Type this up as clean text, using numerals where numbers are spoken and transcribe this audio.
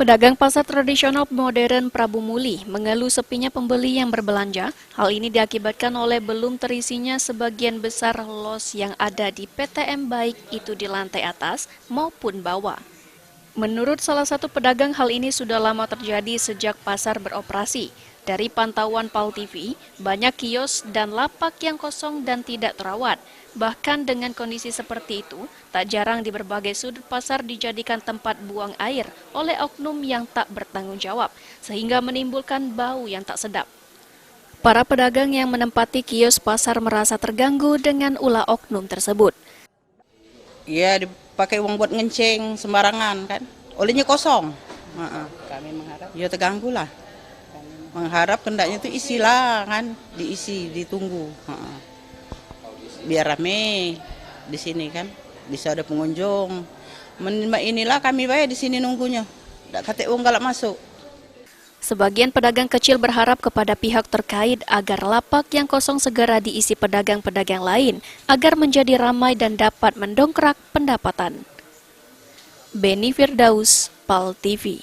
Pedagang pasar tradisional modern Prabu Muli mengeluh sepinya pembeli yang berbelanja. Hal ini diakibatkan oleh belum terisinya sebagian besar los yang ada di PTM, baik itu di lantai atas maupun bawah. Menurut salah satu pedagang, hal ini sudah lama terjadi sejak pasar beroperasi. Dari pantauan PAL TV, banyak kios dan lapak yang kosong dan tidak terawat. Bahkan dengan kondisi seperti itu, tak jarang di berbagai sudut pasar dijadikan tempat buang air oleh oknum yang tak bertanggung jawab, sehingga menimbulkan bau yang tak sedap. Para pedagang yang menempati kios pasar merasa terganggu dengan ulah oknum tersebut. Iya, dipakai uang buat ngenceng sembarangan kan, olinya kosong. Kami mengharap Ya terganggu lah. Mengharap hendaknya itu isilah kan, diisi, ditunggu. Biar rame di sini kan, bisa ada pengunjung. Inilah kami bayar di sini nunggunya. Tidak kata uang galak masuk. Sebagian pedagang kecil berharap kepada pihak terkait agar lapak yang kosong segera diisi pedagang-pedagang lain agar menjadi ramai dan dapat mendongkrak pendapatan. Beni Firdaus, PAL TV.